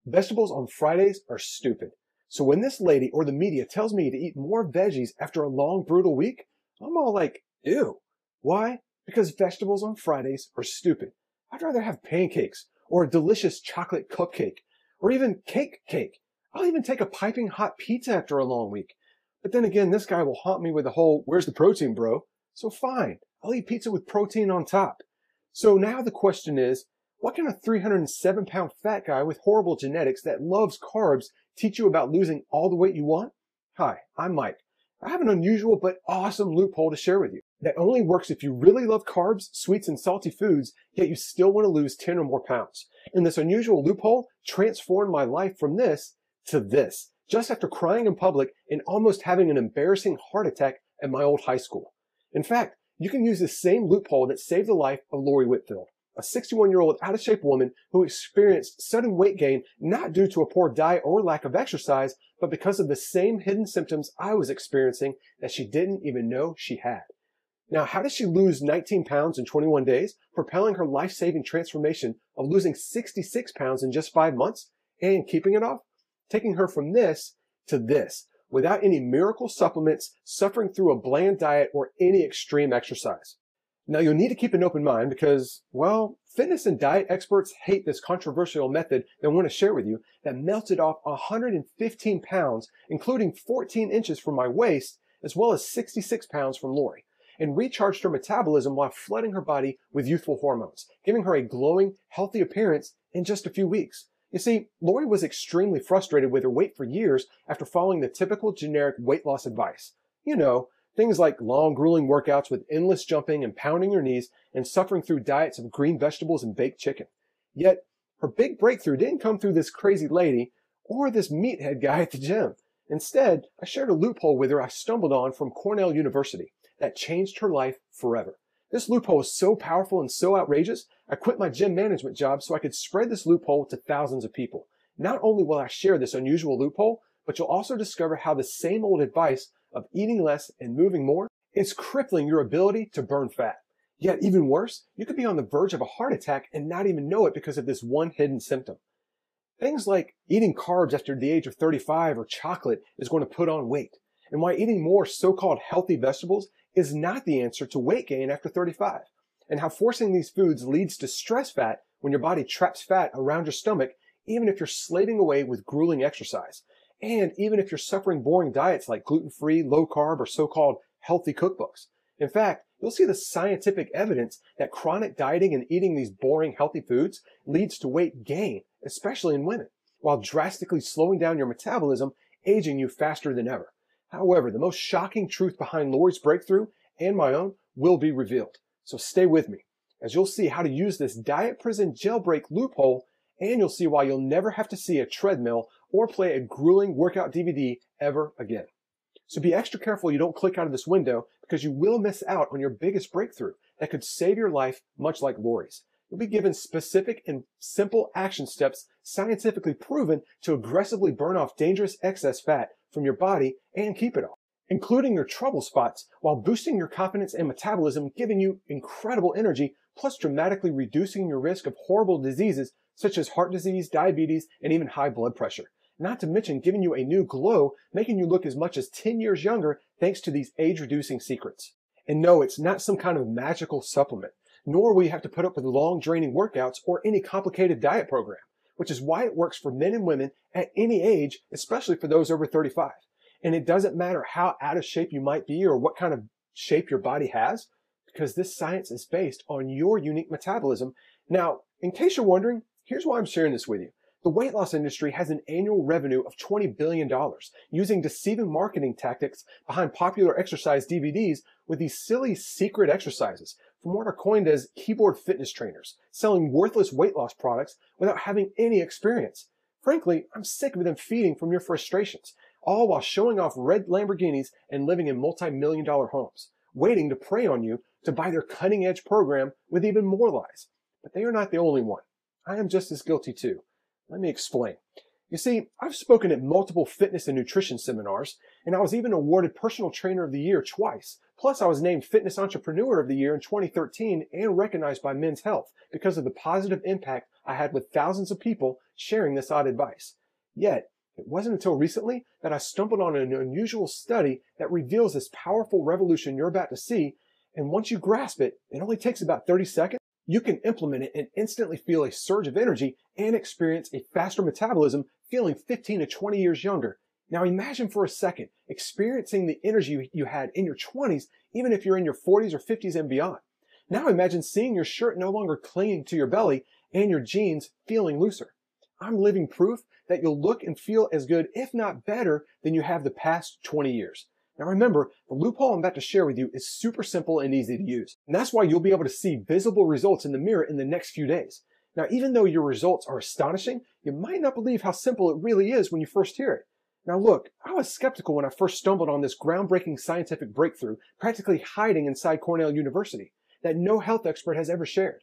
Vegetables on Fridays are stupid. So when this lady or the media tells me to eat more veggies after a long, brutal week, I'm all like, ew. Why? Because vegetables on Fridays are stupid. I'd rather have pancakes or a delicious chocolate cupcake or even cake. I'll even take a piping hot pizza after a long week. But then again, this guy will haunt me with the whole, where's the protein, bro? So fine, I'll eat pizza with protein on top. So now the question is, what can a 307-pound fat guy with horrible genetics that loves carbs teach you about losing all the weight you want? Hi, I'm Mike. I have an unusual but awesome loophole to share with you that only works if you really love carbs, sweets, and salty foods, yet you still want to lose 10 or more pounds. And this unusual loophole transformed my life from this to this, just after crying in public and almost having an embarrassing heart attack at my old high school. In fact, you can use this same loophole that saved the life of Lori Whitfield, a 61-year-old out-of-shape woman who experienced sudden weight gain not due to a poor diet or lack of exercise, but because of the same hidden symptoms I was experiencing that she didn't even know she had. Now, how did she lose 19 pounds in 21 days, propelling her life-saving transformation of losing 66 pounds in just 5 months and keeping it off? Taking her from this to this, without any miracle supplements, suffering through a bland diet, or any extreme exercise. Now, you'll need to keep an open mind because, well, fitness and diet experts hate this controversial method that I want to share with you that melted off 115 pounds, including 14 inches from my waist, as well as 66 pounds from Lori, and recharged her metabolism while flooding her body with youthful hormones, giving her a glowing, healthy appearance in just a few weeks. You see, Lori was extremely frustrated with her weight for years after following the typical generic weight loss advice. You know, things like long, grueling workouts with endless jumping and pounding your knees and suffering through diets of green vegetables and baked chicken. Yet, her big breakthrough didn't come through this crazy lady or this meathead guy at the gym. Instead, I shared a loophole with her I stumbled on from Cornell University that changed her life forever. This loophole is so powerful and so outrageous, I quit my gym management job so I could spread this loophole to thousands of people. Not only will I share this unusual loophole, but you'll also discover how the same old advice of eating less and moving more is crippling your ability to burn fat. Yet even worse, you could be on the verge of a heart attack and not even know it because of this one hidden symptom. Things like eating carbs after the age of 35 or chocolate is going to put on weight, and why eating more so-called healthy vegetables is not the answer to weight gain after 35, and how forcing these foods leads to stress fat when your body traps fat around your stomach, even if you're slaving away with grueling exercise, and even if you're suffering boring diets like gluten-free, low-carb, or so-called healthy cookbooks. In fact, you'll see the scientific evidence that chronic dieting and eating these boring healthy foods leads to weight gain, especially in women, while drastically slowing down your metabolism, aging you faster than ever. However, the most shocking truth behind Lori's breakthrough and my own will be revealed. So stay with me, as you'll see how to use this diet prison jailbreak loophole, and you'll see why you'll never have to see a treadmill or play a grueling workout DVD ever again. So be extra careful you don't click out of this window, because you will miss out on your biggest breakthrough that could save your life, much like Lori's. You'll be given specific and simple action steps scientifically proven to aggressively burn off dangerous excess fat from your body and keep it off, including your trouble spots, while boosting your confidence and metabolism, giving you incredible energy, plus dramatically reducing your risk of horrible diseases such as heart disease, diabetes, and even high blood pressure. Not to mention giving you a new glow, making you look as much as 10 years younger thanks to these age-reducing secrets. And no, it's not some kind of magical supplement, nor will you have to put up with long, draining workouts or any complicated diet program, which is why it works for men and women at any age, especially for those over 35. And it doesn't matter how out of shape you might be or what kind of shape your body has, because this science is based on your unique metabolism. Now, in case you're wondering, here's why I'm sharing this with you. The weight loss industry has an annual revenue of $20 billion using deceiving marketing tactics behind popular exercise DVDs with these silly secret exercises from what are coined as keyboard fitness trainers, selling worthless weight loss products without having any experience. Frankly, I'm sick of them feeding from your frustrations, all while showing off red Lamborghinis and living in multi-million-dollar homes, waiting to prey on you to buy their cutting-edge program with even more lies. But they are not the only one. I am just as guilty too. Let me explain. You see, I've spoken at multiple fitness and nutrition seminars, and I was even awarded Personal Trainer of the Year twice. Plus, I was named Fitness Entrepreneur of the Year in 2013 and recognized by Men's Health because of the positive impact I had with thousands of people sharing this odd advice. Yet, it wasn't until recently that I stumbled on an unusual study that reveals this powerful revolution you're about to see, and once you grasp it, it only takes about 30 seconds. You can implement it and instantly feel a surge of energy and experience a faster metabolism, feeling 15 to 20 years younger. Now imagine for a second experiencing the energy you had in your 20s, even if you're in your 40s or 50s and beyond. Now imagine seeing your shirt no longer clinging to your belly and your jeans feeling looser. I'm living proof that you'll look and feel as good, if not better, than you have the past 20 years. Now remember, the loophole I'm about to share with you is super simple and easy to use. And that's why you'll be able to see visible results in the mirror in the next few days. Now, even though your results are astonishing, you might not believe how simple it really is when you first hear it. Now look, I was skeptical when I first stumbled on this groundbreaking scientific breakthrough, practically hiding inside Cornell University, that no health expert has ever shared.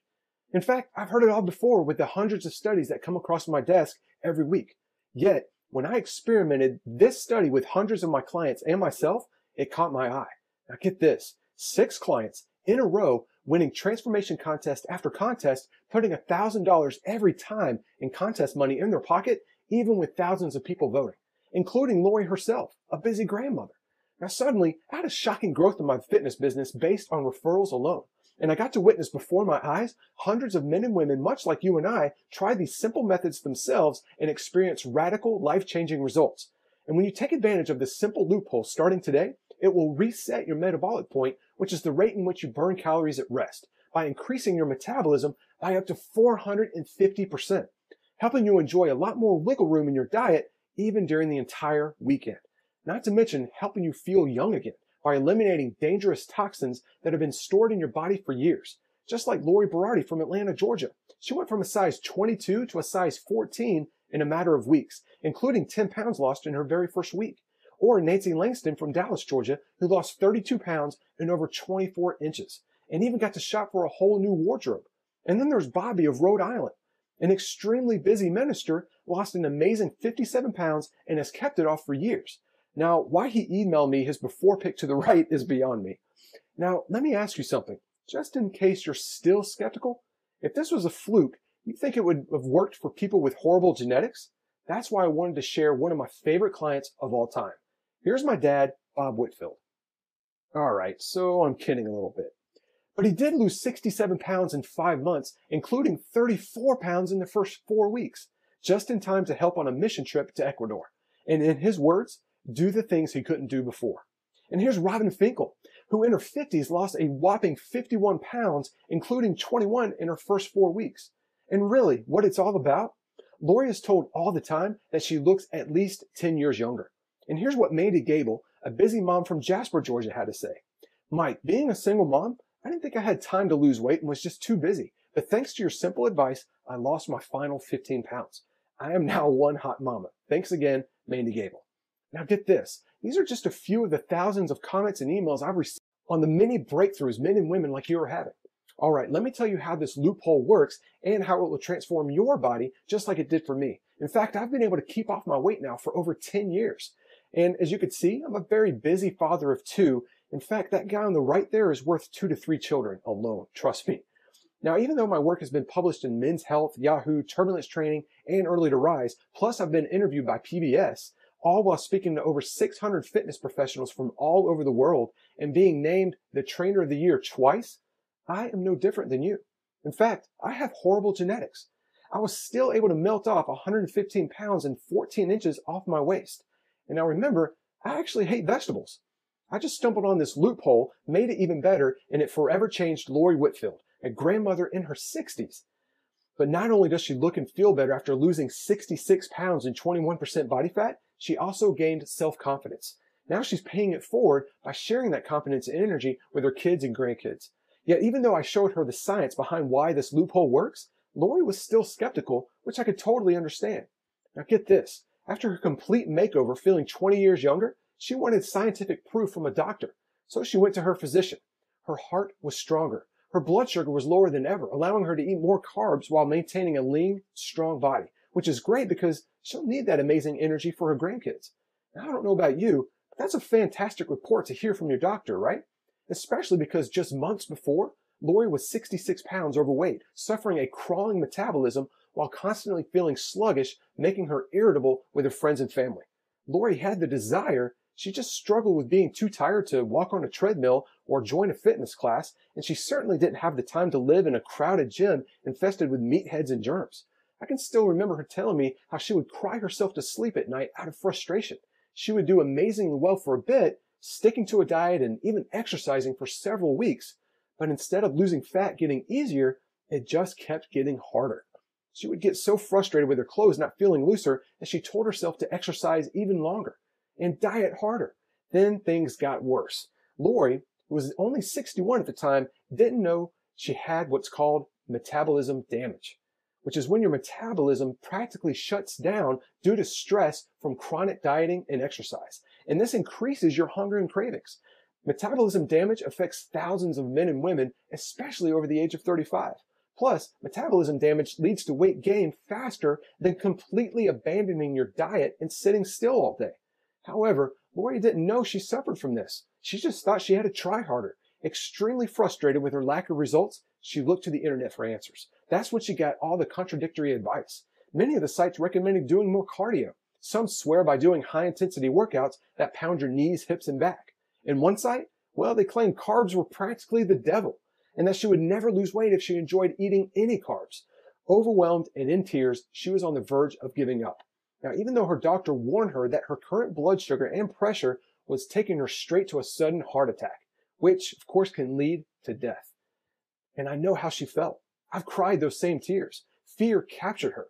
In fact, I've heard it all before with the hundreds of studies that come across my desk every week. Yet, when I experimented this study with hundreds of my clients and myself, it caught my eye. Now get this, 6 clients in a row winning transformation contest after contest, putting $1,000 every time in contest money in their pocket, even with thousands of people voting, including Lori herself, a busy grandmother. Now suddenly, I had a shocking growth in my fitness business based on referrals alone. And I got to witness before my eyes hundreds of men and women, much like you and I, try these simple methods themselves and experience radical, life-changing results. And when you take advantage of this simple loophole starting today, it will reset your metabolic point, which is the rate in which you burn calories at rest, by increasing your metabolism by up to 450%, helping you enjoy a lot more wiggle room in your diet even during the entire weekend. Not to mention helping you feel young again by eliminating dangerous toxins that have been stored in your body for years. Just like Lori Berardi from Atlanta, Georgia. She went from a size 22 to a size 14 in a matter of weeks, including 10 pounds lost in her very first week. Or Nancy Langston from Dallas, Georgia, who lost 32 pounds in over 24 inches, and even got to shop for a whole new wardrobe. And then there's Bobby of Rhode Island, an extremely busy minister, lost an amazing 57 pounds and has kept it off for years. Now, why he emailed me his before pic to the right is beyond me. Now, let me ask you something, just in case you're still skeptical. If this was a fluke, you think it would have worked for people with horrible genetics? That's why I wanted to share one of my favorite clients of all time. Here's my dad, Bob Whitfield. All right, so I'm kidding a little bit. But he did lose 67 pounds in 5 months, including 34 pounds in the first 4 weeks, just in time to help on a mission trip to Ecuador. And in his words, do the things he couldn't do before. And here's Robin Finkel, who in her 50s lost a whopping 51 pounds, including 21 in her first 4 weeks. And really, what it's all about? Lori is told all the time that she looks at least 10 years younger. And here's what Mandy Gable, a busy mom from Jasper, Georgia, had to say. Mike, being a single mom, I didn't think I had time to lose weight and was just too busy. But thanks to your simple advice, I lost my final 15 pounds. I am now one hot mama. Thanks again, Mandy Gable. Now get this, these are just a few of the thousands of comments and emails I've received on the many breakthroughs men and women like you are having. All right, let me tell you how this loophole works and how it will transform your body just like it did for me. In fact, I've been able to keep off my weight now for over 10 years. And as you can see, I'm a very busy father of 2. In fact, that guy on the right there is worth 2 to 3 children alone, trust me. Now, even though my work has been published in Men's Health, Yahoo, Turbulence Training, and Early to Rise, plus I've been interviewed by PBS, all while speaking to over 600 fitness professionals from all over the world and being named the Trainer of the Year twice, I am no different than you. In fact, I have horrible genetics. I was still able to melt off 115 pounds and 14 inches off my waist. And now remember, I actually hate vegetables. I just stumbled on this loophole, made it even better, and it forever changed Lori Whitfield, a grandmother in her 60s. But not only does she look and feel better after losing 66 pounds and 21% body fat, she also gained self-confidence. Now she's paying it forward by sharing that confidence and energy with her kids and grandkids. Yet even though I showed her the science behind why this loophole works, Lori was still skeptical, which I could totally understand. Now get this, after her complete makeover feeling 20 years younger, she wanted scientific proof from a doctor. So she went to her physician. Her heart was stronger. Her blood sugar was lower than ever, allowing her to eat more carbs while maintaining a lean, strong body, which is great because she'll need that amazing energy for her grandkids. Now, I don't know about you, but that's a fantastic report to hear from your doctor, right? Especially because just months before, Lori was 66 pounds overweight, suffering a crawling metabolism while constantly feeling sluggish, making her irritable with her friends and family. Lori had the desire, she just struggled with being too tired to walk on a treadmill or join a fitness class, and she certainly didn't have the time to live in a crowded gym infested with meatheads and germs. I can still remember her telling me how she would cry herself to sleep at night out of frustration. She would do amazingly well for a bit, sticking to a diet and even exercising for several weeks, but instead of losing fat getting easier, it just kept getting harder. She would get so frustrated with her clothes not feeling looser that she told herself to exercise even longer and diet harder. Then things got worse. Lori, who was only 61 at the time, didn't know she had what's called metabolism damage, which is when your metabolism practically shuts down due to stress from chronic dieting and exercise. And this increases your hunger and cravings. Metabolism damage affects thousands of men and women, especially over the age of 35. Plus, metabolism damage leads to weight gain faster than completely abandoning your diet and sitting still all day. However, Lori didn't know she suffered from this. She just thought she had to try harder. Extremely frustrated with her lack of results, she looked to the internet for answers. That's when she got all the contradictory advice. Many of the sites recommended doing more cardio. Some swear by doing high-intensity workouts that pound your knees, hips, and back. In one site, well, they claimed carbs were practically the devil, and that she would never lose weight if she enjoyed eating any carbs. Overwhelmed and in tears, she was on the verge of giving up. Now, even though her doctor warned her that her current blood sugar and pressure was taking her straight to a sudden heart attack, which, of course, can lead to death. And I know how she felt. I've cried those same tears. Fear captured her.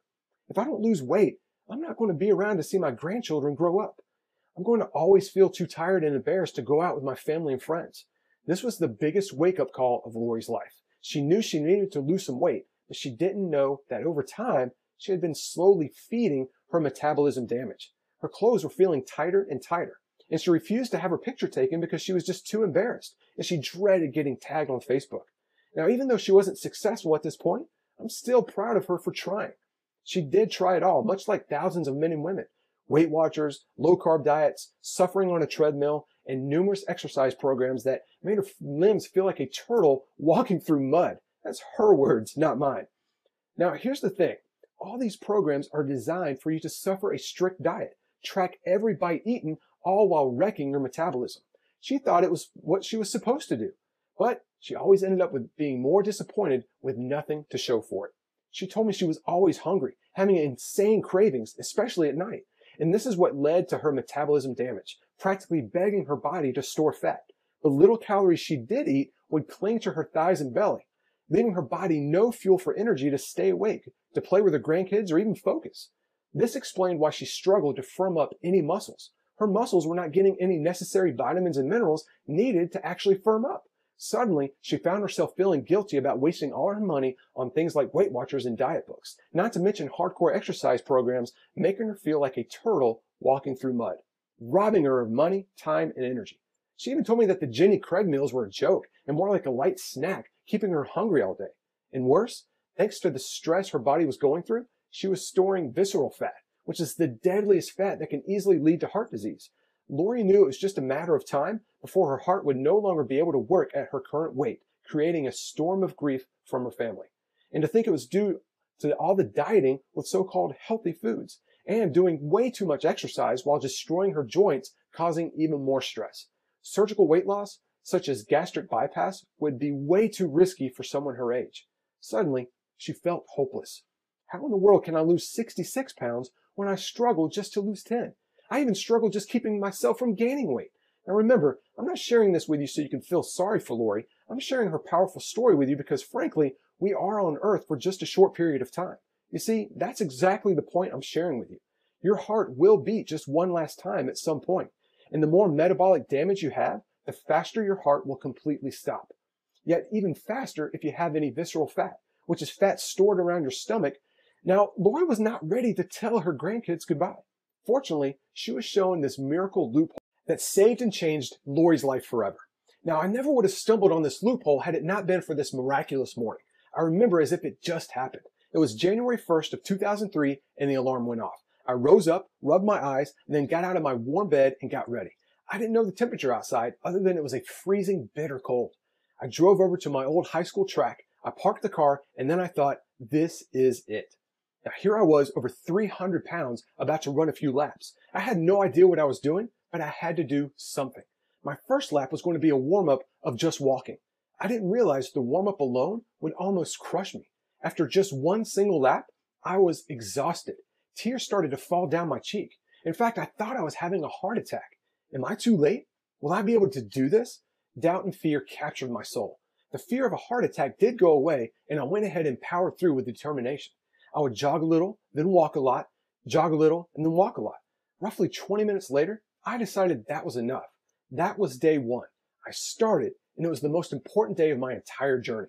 If I don't lose weight, I'm not going to be around to see my grandchildren grow up. I'm going to always feel too tired and embarrassed to go out with my family and friends. This was the biggest wake-up call of Lori's life. She knew she needed to lose some weight, but she didn't know that over time, she had been slowly feeding her metabolism damage. Her clothes were feeling tighter and tighter, and she refused to have her picture taken because she was just too embarrassed, and she dreaded getting tagged on Facebook. Now, even though she wasn't successful at this point, I'm still proud of her for trying. She did try it all, much like thousands of men and women. Weight Watchers, low-carb diets, suffering on a treadmill, and numerous exercise programs that made her limbs feel like a turtle walking through mud. That's her words, not mine. Now, here's the thing. All these programs are designed for you to suffer a strict diet, track every bite eaten, all while wrecking your metabolism. She thought it was what she was supposed to do, but she always ended up with being more disappointed with nothing to show for it. She told me she was always hungry, having insane cravings, especially at night. And this is what led to her metabolism damage, practically begging her body to store fat. The little calories she did eat would cling to her thighs and belly, leaving her body no fuel for energy to stay awake, to play with her grandkids, or even focus. This explained why she struggled to firm up any muscles. Her muscles were not getting any necessary vitamins and minerals needed to actually firm up. Suddenly, she found herself feeling guilty about wasting all her money on things like Weight Watchers and diet books, not to mention hardcore exercise programs, making her feel like a turtle walking through mud, robbing her of money, time, and energy. She even told me that the Jenny Craig meals were a joke and more like a light snack, keeping her hungry all day. And worse, thanks to the stress her body was going through, she was storing visceral fat, which is the deadliest fat that can easily lead to heart disease. Lori knew it was just a matter of time before her heart would no longer be able to work at her current weight, creating a storm of grief from her family. And to think it was due to all the dieting with so-called healthy foods and doing way too much exercise while destroying her joints, causing even more stress. Surgical weight loss, such as gastric bypass, would be way too risky for someone her age. Suddenly, she felt hopeless. How in the world can I lose 66 pounds when I struggle just to lose 10? I even struggle just keeping myself from gaining weight. Now remember, I'm not sharing this with you so you can feel sorry for Lori. I'm sharing her powerful story with you because frankly, we are on earth for just a short period of time. You see, that's exactly the point I'm sharing with you. Your heart will beat just one last time at some point. And the more metabolic damage you have, the faster your heart will completely stop. Yet even faster if you have any visceral fat, which is fat stored around your stomach. Now, Lori was not ready to tell her grandkids goodbye. Fortunately, she was shown this miracle loophole that saved and changed Lori's life forever. Now, I never would have stumbled on this loophole had it not been for this miraculous morning. I remember as if it just happened. It was January 1st of 2003 and the alarm went off. I rose up, rubbed my eyes, and then got out of my warm bed and got ready. I didn't know the temperature outside other than it was a freezing, bitter cold. I drove over to my old high school track. I parked the car and then I thought, this is it. Now here I was, over 300 pounds, about to run a few laps. I had no idea what I was doing, but I had to do something. My first lap was going to be a warm-up of just walking. I didn't realize the warm-up alone would almost crush me. After just one single lap, I was exhausted. Tears started to fall down my cheek. In fact, I thought I was having a heart attack. Am I too late? Will I be able to do this? Doubt and fear captured my soul. The fear of a heart attack did go away, and I went ahead and powered through with determination. I would jog a little, then walk a lot, jog a little, and then walk a lot. Roughly 20 minutes later, I decided that was enough. That was day one. I started, and it was the most important day of my entire journey.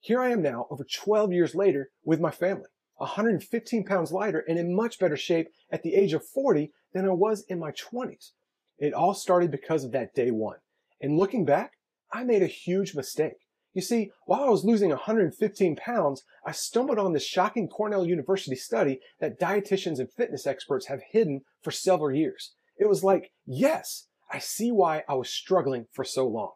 Here I am now, over 12 years later, with my family, 115 pounds lighter and in much better shape at the age of 40 than I was in my 20s. It all started because of that day one. And looking back, I made a huge mistake. You see, while I was losing 115 pounds, I stumbled on this shocking Cornell University study that dietitians and fitness experts have hidden for several years. It was like, yes, I see why I was struggling for so long.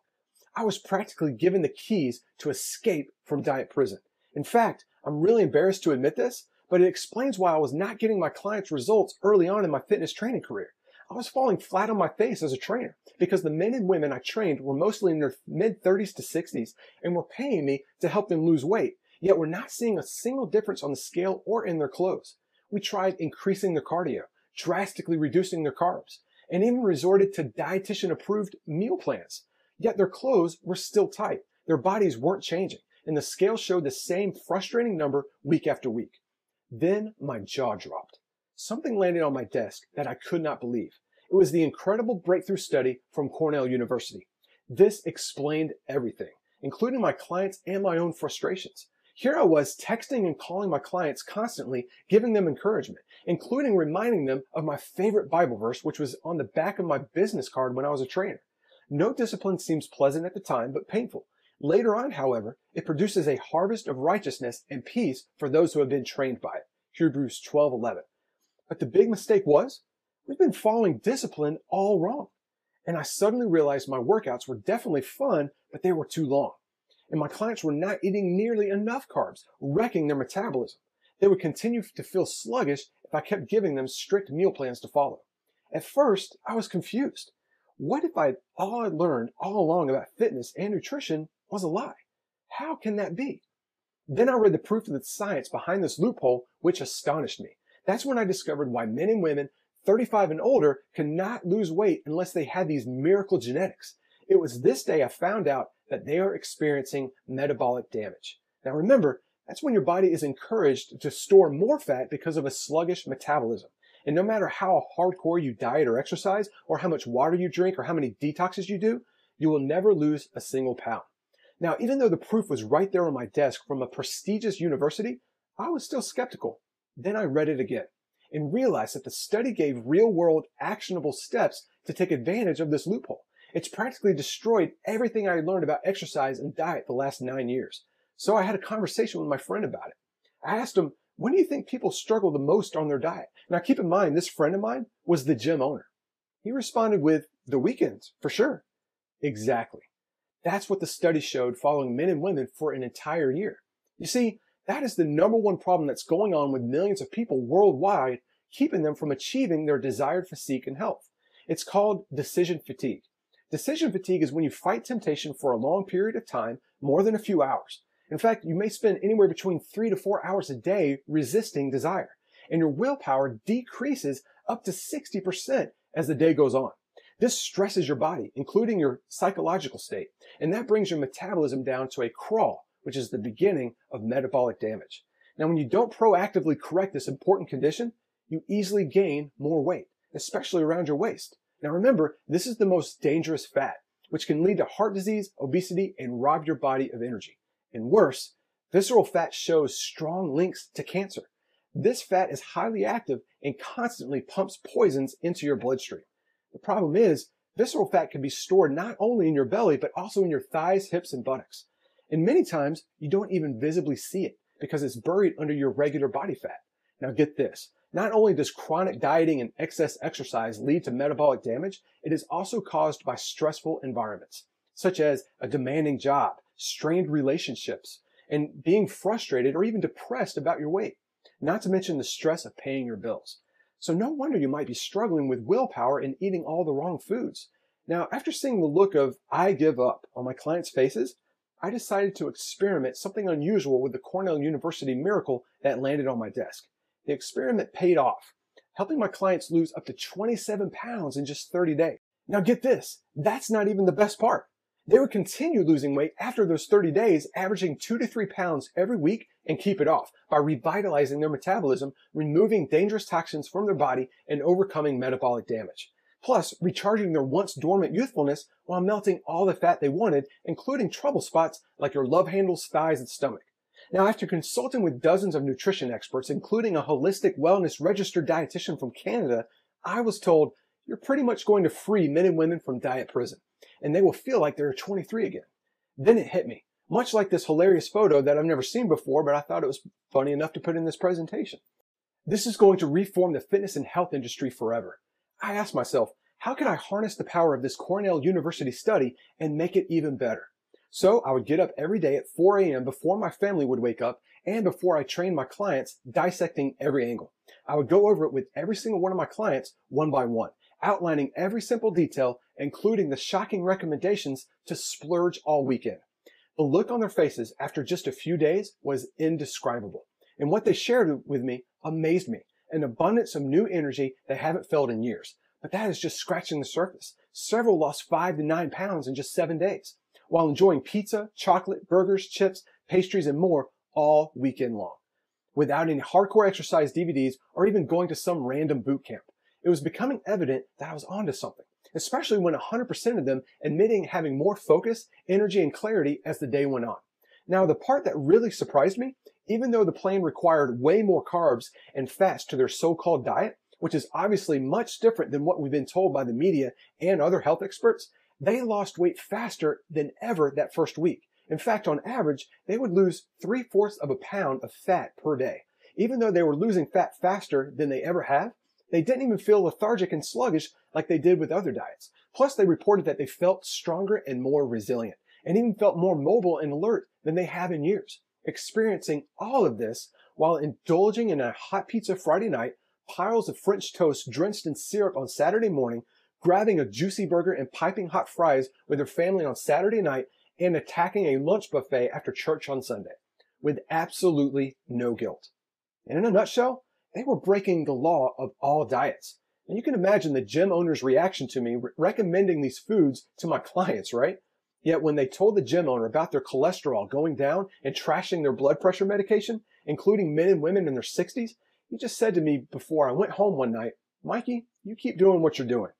I was practically given the keys to escape from diet prison. In fact, I'm really embarrassed to admit this, but it explains why I was not getting my clients' results early on in my fitness training career. I was falling flat on my face as a trainer because the men and women I trained were mostly in their mid-30s to 60s and were paying me to help them lose weight, yet we're not seeing a single difference on the scale or in their clothes. We tried increasing their cardio, drastically reducing their carbs, and even resorted to dietitian-approved meal plans. Yet their clothes were still tight, their bodies weren't changing, and the scale showed the same frustrating number week after week. Then my jaw dropped. Something landed on my desk that I could not believe. It was the incredible breakthrough study from Cornell University. This explained everything, including my clients and my own frustrations. Here I was texting and calling my clients constantly, giving them encouragement, including reminding them of my favorite Bible verse, which was on the back of my business card when I was a trainer. No discipline seems pleasant at the time, but painful. Later on, however, it produces a harvest of righteousness and peace for those who have been trained by it. Hebrews 12:11. But the big mistake was, we've been following discipline all wrong. And I suddenly realized my workouts were definitely fun, but they were too long. And my clients were not eating nearly enough carbs, wrecking their metabolism. They would continue to feel sluggish if I kept giving them strict meal plans to follow. At first, I was confused. What if all I'd learned all along about fitness and nutrition was a lie? How can that be? Then I read the proof of the science behind this loophole, which astonished me. That's when I discovered why men and women 35 and older cannot lose weight unless they had these miracle genetics. It was this day I found out that they are experiencing metabolic damage. Now remember, that's when your body is encouraged to store more fat because of a sluggish metabolism. And no matter how hardcore you diet or exercise, or how much water you drink, or how many detoxes you do, you will never lose a single pound. Now, even though the proof was right there on my desk from a prestigious university, I was still skeptical. Then I read it again and realized that the study gave real-world actionable steps to take advantage of this loophole. It's practically destroyed everything I learned about exercise and diet the last 9 years. So I had a conversation with my friend about it. I asked him, when do you think people struggle the most on their diet? Now keep in mind, this friend of mine was the gym owner. He responded with, the weekends, for sure. Exactly. That's what the study showed following men and women for an entire year. You see, that is the number one problem that's going on with millions of people worldwide, keeping them from achieving their desired physique and health. It's called decision fatigue. Decision fatigue is when you fight temptation for a long period of time, more than a few hours. In fact, you may spend anywhere between 3 to 4 hours a day resisting desire, and your willpower decreases up to 60% as the day goes on. This stresses your body, including your psychological state, and that brings your metabolism down to a crawl, which is the beginning of metabolic damage. Now, when you don't proactively correct this important condition, you easily gain more weight, especially around your waist. Now remember, this is the most dangerous fat, which can lead to heart disease, obesity, and rob your body of energy. And worse, visceral fat shows strong links to cancer. This fat is highly active and constantly pumps poisons into your bloodstream. The problem is, visceral fat can be stored not only in your belly, but also in your thighs, hips, and buttocks. And many times, you don't even visibly see it because it's buried under your regular body fat. Now get this. Not only does chronic dieting and excess exercise lead to metabolic damage, it is also caused by stressful environments, such as a demanding job, strained relationships, and being frustrated or even depressed about your weight, not to mention the stress of paying your bills. So no wonder you might be struggling with willpower and eating all the wrong foods. Now, after seeing the look of "I give up" on my clients' faces, I decided to experiment something unusual with the Cornell University miracle that landed on my desk. The experiment paid off, helping my clients lose up to 27 pounds in just 30 days. Now get this, that's not even the best part. They would continue losing weight after those 30 days, averaging 2 to 3 pounds every week, and keep it off by revitalizing their metabolism, removing dangerous toxins from their body, and overcoming metabolic damage. Plus, recharging their once dormant youthfulness while melting all the fat they wanted, including trouble spots like your love handles, thighs, and stomach. Now, after consulting with dozens of nutrition experts, including a holistic wellness registered dietitian from Canada, I was told, you're pretty much going to free men and women from diet prison, and they will feel like they're 23 again. Then it hit me, much like this hilarious photo that I've never seen before, but I thought it was funny enough to put in this presentation. This is going to reform the fitness and health industry forever. I asked myself, how could I harness the power of this Cornell University study and make it even better? So I would get up every day at 4 a.m. before my family would wake up and before I trained my clients, dissecting every angle. I would go over it with every single one of my clients one by one, outlining every simple detail, including the shocking recommendations to splurge all weekend. The look on their faces after just a few days was indescribable. And what they shared with me amazed me, an abundance of new energy they haven't felt in years. But that is just scratching the surface. Several lost 5 to 9 pounds in just 7 days, while enjoying pizza, chocolate, burgers, chips, pastries, and more all weekend long, without any hardcore exercise DVDs or even going to some random boot camp. It was becoming evident that I was onto something, especially when 100% of them admitting having more focus, energy, and clarity as the day went on. Now, the part that really surprised me, even though the plan required way more carbs and fats to their so-called diet, which is obviously much different than what we've been told by the media and other health experts, they lost weight faster than ever that first week. In fact, on average, they would lose 3/4 of a pound of fat per day. Even though they were losing fat faster than they ever have, they didn't even feel lethargic and sluggish like they did with other diets. Plus, they reported that they felt stronger and more resilient, and even felt more mobile and alert than they have in years. Experiencing all of this while indulging in a hot pizza Friday night, piles of French toast drenched in syrup on Saturday morning, grabbing a juicy burger and piping hot fries with their family on Saturday night, and attacking a lunch buffet after church on Sunday, with absolutely no guilt. And in a nutshell, they were breaking the law of all diets. And you can imagine the gym owner's reaction to me recommending these foods to my clients, right? Yet when they told the gym owner about their cholesterol going down and trashing their blood pressure medication, including men and women in their 60s, he just said to me before I went home one night, "Mikey, you keep doing what you're doing."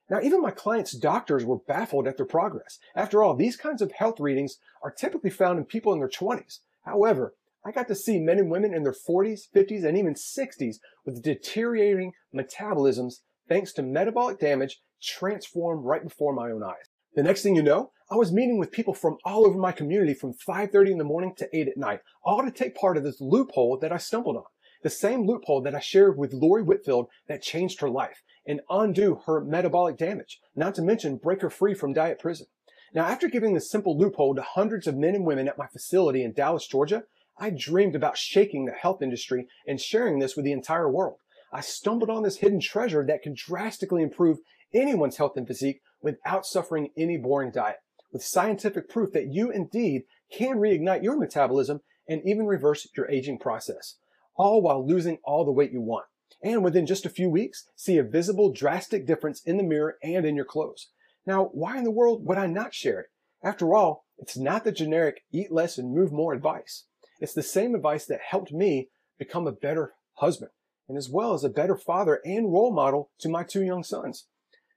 Now, even my clients' doctors were baffled at their progress. After all, these kinds of health readings are typically found in people in their 20s. However, I got to see men and women in their 40s, 50s, and even 60s with deteriorating metabolisms thanks to metabolic damage transform right before my own eyes. The next thing you know, I was meeting with people from all over my community from 5:30 in the morning to 8 at night, all to take part of this loophole that I stumbled on. The same loophole that I shared with Lori Whitfield that changed her life and undo her metabolic damage, not to mention break her free from diet prison. Now, after giving this simple loophole to hundreds of men and women at my facility in Dallas, Georgia, I dreamed about shaking the health industry and sharing this with the entire world. I stumbled on this hidden treasure that can drastically improve anyone's health and physique without suffering any boring diet, with scientific proof that you indeed can reignite your metabolism and even reverse your aging process, all while losing all the weight you want. And within just a few weeks, see a visible, drastic difference in the mirror and in your clothes. Now, why in the world would I not share it? After all, it's not the generic eat less and move more advice. It's the same advice that helped me become a better husband, and as well as a better father and role model to my 2 young sons.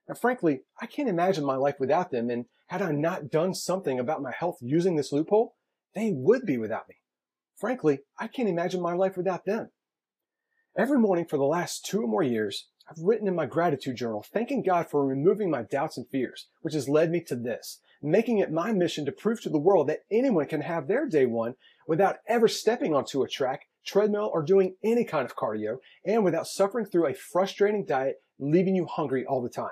Now, frankly, I can't imagine my life without them, and had I not done something about my health using this loophole, they would be without me. Frankly, I can't imagine my life without them. Every morning for the last 2 or more years, I've written in my gratitude journal, thanking God for removing my doubts and fears, which has led me to this, making it my mission to prove to the world that anyone can have their day one without ever stepping onto a track, treadmill, or doing any kind of cardio, and without suffering through a frustrating diet leaving you hungry all the time.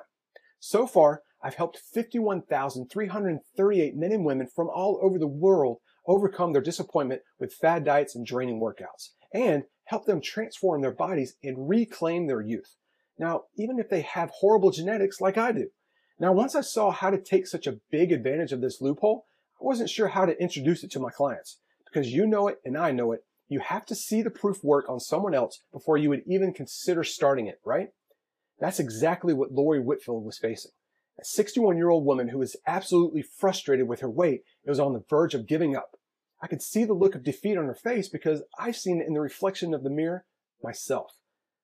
So far, I've helped 51,338 men and women from all over the world overcome their disappointment with fad diets and draining workouts, and help them transform their bodies and reclaim their youth. Now, even if they have horrible genetics like I do. Now, once I saw how to take such a big advantage of this loophole, I wasn't sure how to introduce it to my clients. Because you know it and I know it, you have to see the proof work on someone else before you would even consider starting it, right? That's exactly what Lori Whitfield was facing. A 61-year-old woman who was absolutely frustrated with her weight and was on the verge of giving up. I could see the look of defeat on her face because I've seen it in the reflection of the mirror myself.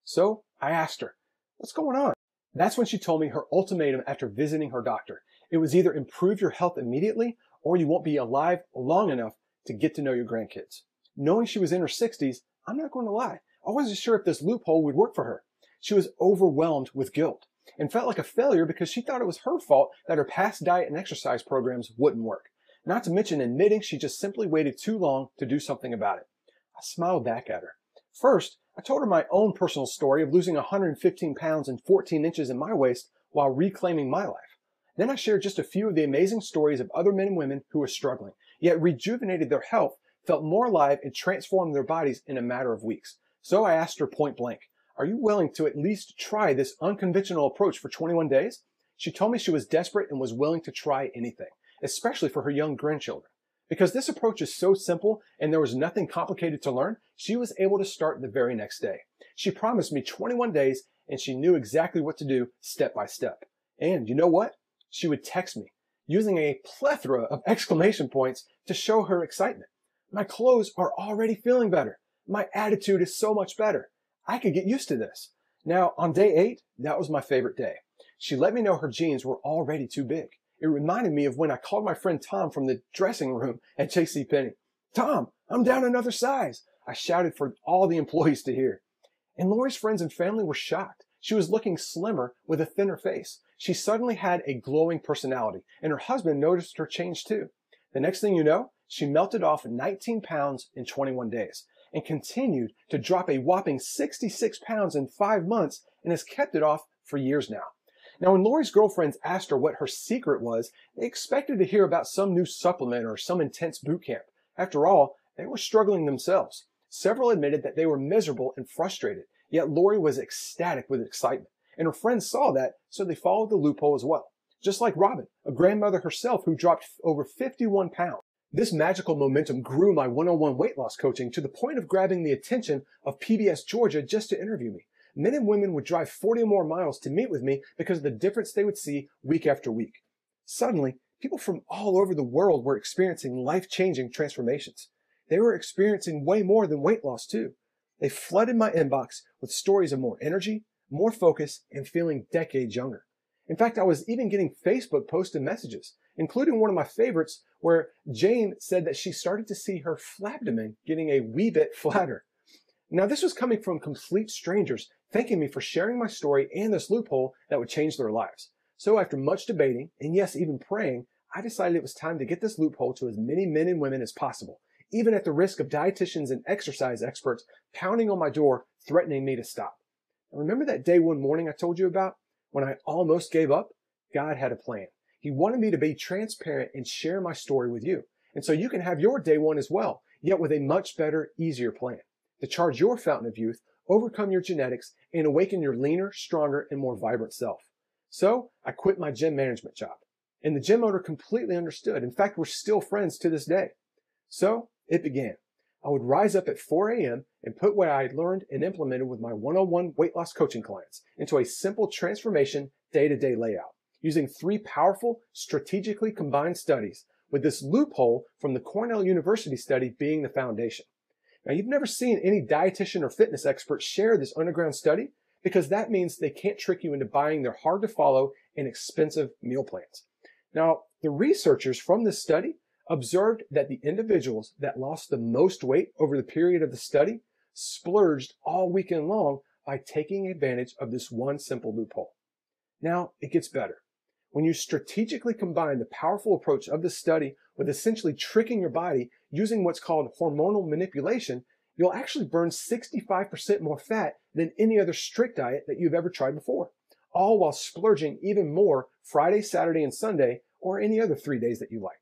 So I asked her, what's going on? That's when she told me her ultimatum after visiting her doctor. It was either improve your health immediately or you won't be alive long enough to get to know your grandkids. Knowing she was in her 60s, I'm not going to lie, I wasn't sure if this loophole would work for her. She was overwhelmed with guilt and felt like a failure because she thought it was her fault that her past diet and exercise programs wouldn't work. Not to mention admitting she just simply waited too long to do something about it. I smiled back at her. First, I told her my own personal story of losing 115 pounds and 14 inches in my waist while reclaiming my life. Then I shared just a few of the amazing stories of other men and women who were struggling, yet rejuvenated their health, felt more alive, and transformed their bodies in a matter of weeks. So I asked her point blank, are you willing to at least try this unconventional approach for 21 days? She told me she was desperate and was willing to try anything, especially for her young grandchildren. Because this approach is so simple and there was nothing complicated to learn, she was able to start the very next day. She promised me 21 days and she knew exactly what to do step by step. And you know what? She would text me using a plethora of exclamation points to show her excitement. My clothes are already feeling better. My attitude is so much better. I could get used to this. Now, on day 8, that was my favorite day. She let me know her jeans were already too big. It reminded me of when I called my friend Tom from the dressing room at JCPenney. Tom, I'm down another size. I shouted for all the employees to hear. And Lori's friends and family were shocked. She was looking slimmer with a thinner face. She suddenly had a glowing personality, and her husband noticed her change too. The next thing you know, she melted off 19 pounds in 21 days and continued to drop a whopping 66 pounds in 5 months and has kept it off for years now. Now, when Lori's girlfriends asked her what her secret was, they expected to hear about some new supplement or some intense boot camp. After all, they were struggling themselves. Several admitted that they were miserable and frustrated, yet Lori was ecstatic with excitement. And her friends saw that, so they followed the loophole as well. Just like Robin, a grandmother herself who dropped over 51 pounds. This magical momentum grew my one-on-one weight loss coaching to the point of grabbing the attention of PBS Georgia just to interview me. Men and women would drive 40 more miles to meet with me because of the difference they would see week after week. Suddenly, people from all over the world were experiencing life-changing transformations. They were experiencing way more than weight loss too. They flooded my inbox with stories of more energy, more focus, and feeling decades younger. In fact, I was even getting Facebook posts and messages, including one of my favorites where Jane said that she started to see her flabdomen getting a wee bit flatter. Now, this was coming from complete strangers thanking me for sharing my story and this loophole that would change their lives. So after much debating, and yes, even praying, I decided it was time to get this loophole to as many men and women as possible, even at the risk of dietitians and exercise experts pounding on my door, threatening me to stop. Now, remember that day one morning I told you about? When I almost gave up? God had a plan. He wanted me to be transparent and share my story with you. And so you can have your day one as well, yet with a much better, easier plan. To charge your fountain of youth, overcome your genetics, and awaken your leaner, stronger, and more vibrant self. So I quit my gym management job. And the gym owner completely understood. In fact, we're still friends to this day. So it began. I would rise up at 4 a.m. and put what I had learned and implemented with my one-on-one weight loss coaching clients into a simple transformation day-to-day layout, using 3 powerful, strategically combined studies, with this loophole from the Cornell University study being the foundation. Now, you've never seen any dietitian or fitness expert share this underground study because that means they can't trick you into buying their hard-to-follow and expensive meal plans. Now, the researchers from this study observed that the individuals that lost the most weight over the period of the study splurged all weekend long by taking advantage of this one simple loophole. Now, it gets better. When you strategically combine the powerful approach of this study with essentially tricking your body using what's called hormonal manipulation, you'll actually burn 65% more fat than any other strict diet that you've ever tried before, all while splurging even more Friday, Saturday, and Sunday, or any other 3 days that you like.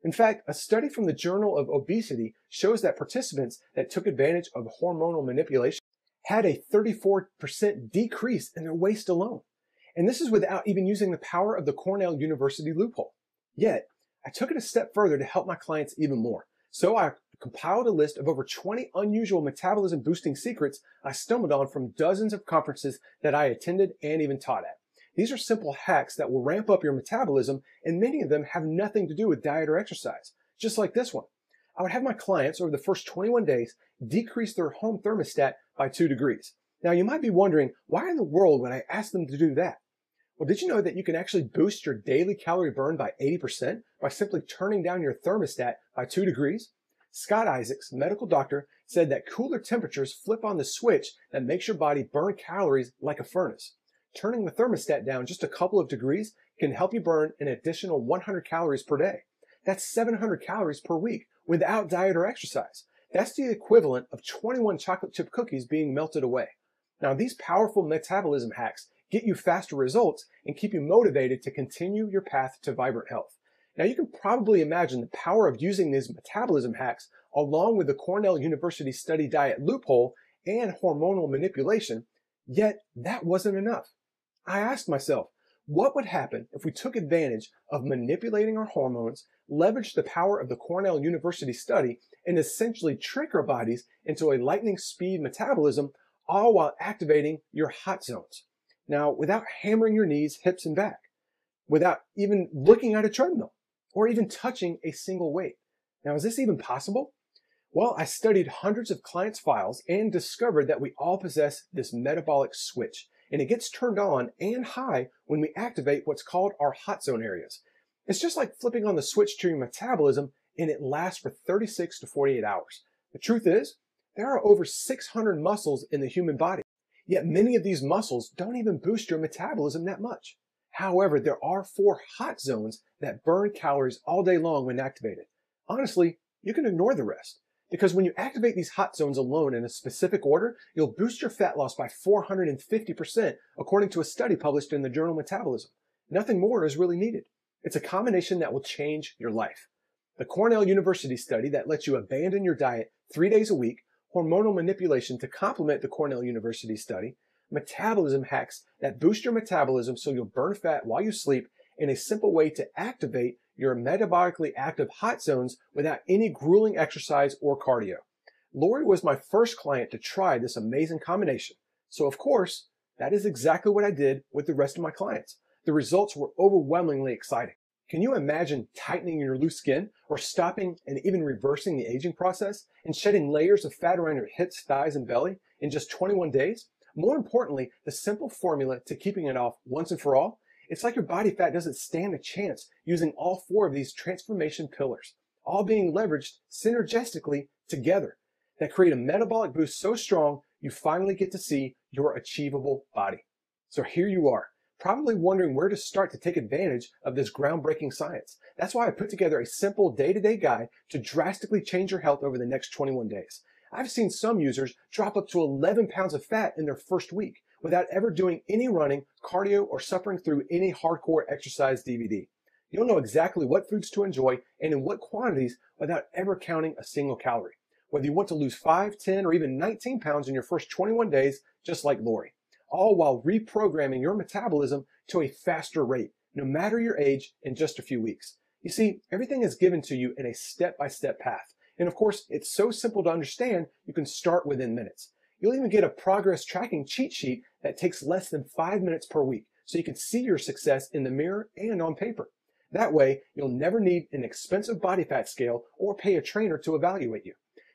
In fact, a study from the Journal of Obesity shows that participants that took advantage of hormonal manipulation had a 34% decrease in their waist alone. And this is without even using the power of the Cornell University loophole. Yet, I took it a step further to help my clients even more. So I compiled a list of over 20 unusual metabolism boosting secrets I stumbled on from dozens of conferences that I attended and even taught at. These are simple hacks that will ramp up your metabolism, and many of them have nothing to do with diet or exercise, just like this one. I would have my clients over the first 21 days decrease their home thermostat by 2 degrees. Now you might be wondering, why in the world would I ask them to do that? Well, did you know that you can actually boost your daily calorie burn by 80% by simply turning down your thermostat by 2 degrees? Scott Isaacs, medical doctor, said that cooler temperatures flip on the switch that makes your body burn calories like a furnace. Turning the thermostat down just a couple of degrees can help you burn an additional 100 calories per day. That's 700 calories per week without diet or exercise. That's the equivalent of 21 chocolate chip cookies being melted away. Now, these powerful metabolism hacks get you faster results and keep you motivated to continue your path to vibrant health. Now, you can probably imagine the power of using these metabolism hacks along with the Cornell University study diet loophole and hormonal manipulation, yet that wasn't enough. I asked myself, what would happen if we took advantage of manipulating our hormones, leveraged the power of the Cornell University study, and essentially trick our bodies into a lightning speed metabolism, all while activating your hot zones? Now, without hammering your knees, hips, and back, without even looking at a treadmill, or even touching a single weight. Now, is this even possible? Well, I studied hundreds of clients' files and discovered that we all possess this metabolic switch, and it gets turned on and high when we activate what's called our hot zone areas. It's just like flipping on the switch to your metabolism, and it lasts for 36 to 48 hours. The truth is, there are over 600 muscles in the human body, yet many of these muscles don't even boost your metabolism that much. However, there are 4 hot zones that burn calories all day long when activated. Honestly, you can ignore the rest, because when you activate these hot zones alone in a specific order, you'll boost your fat loss by 450%, according to a study published in the journal Metabolism. Nothing more is really needed. It's a combination that will change your life. The Cornell University study that lets you abandon your diet 3 days a week, hormonal manipulation to complement the Cornell University study, metabolism hacks that boost your metabolism so you'll burn fat while you sleep, and a simple way to activate your metabolically active hot zones without any grueling exercise or cardio. Lori was my first client to try this amazing combination. So of course, that is exactly what I did with the rest of my clients. The results were overwhelmingly exciting. Can you imagine tightening your loose skin or stopping and even reversing the aging process and shedding layers of fat around your hips, thighs, and belly in just 21 days? More importantly, the simple formula to keeping it off once and for all, it's like your body fat doesn't stand a chance using all 4 of these transformation pillars, all being leveraged synergistically together that create a metabolic boost so strong you finally get to see your achievable body. So here you are, probably wondering where to start to take advantage of this groundbreaking science. That's why I put together a simple day-to-day guide to drastically change your health over the next 21 days. I've seen some users drop up to 11 pounds of fat in their first week without ever doing any running, cardio, or suffering through any hardcore exercise DVD. You'll know exactly what foods to enjoy and in what quantities without ever counting a single calorie. Whether you want to lose 5, 10, or even 19 pounds in your first 21 days, just like Lori, all while reprogramming your metabolism to a faster rate, no matter your age, in just a few weeks. You see, everything is given to you in a step-by-step path. And of course, it's so simple to understand, you can start within minutes. You'll even get a progress tracking cheat sheet that takes less than 5 minutes per week, so you can see your success in the mirror and on paper. That way, you'll never need an expensive body fat scale or pay a trainer to evaluate you.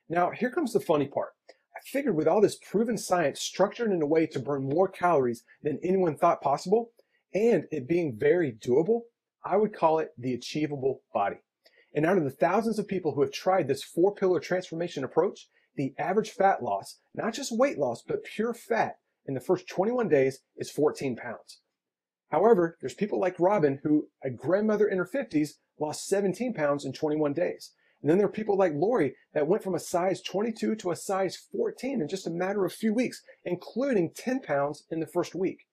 Now, here comes the funny part. I figured with all this proven science structured in a way to burn more calories than anyone thought possible, and it being very doable, I would call it the Achievable Body. And out of the thousands of people who have tried this 4-pillar transformation approach, the average fat loss, not just weight loss, but pure fat in the first 21 days is 14 pounds. However, there's people like Robin who, a grandmother in her 50s, lost 17 pounds in 21 days. And then there are people like Lori that went from a size 22 to a size 14 in just a matter of a few weeks, including 10 pounds in the first week.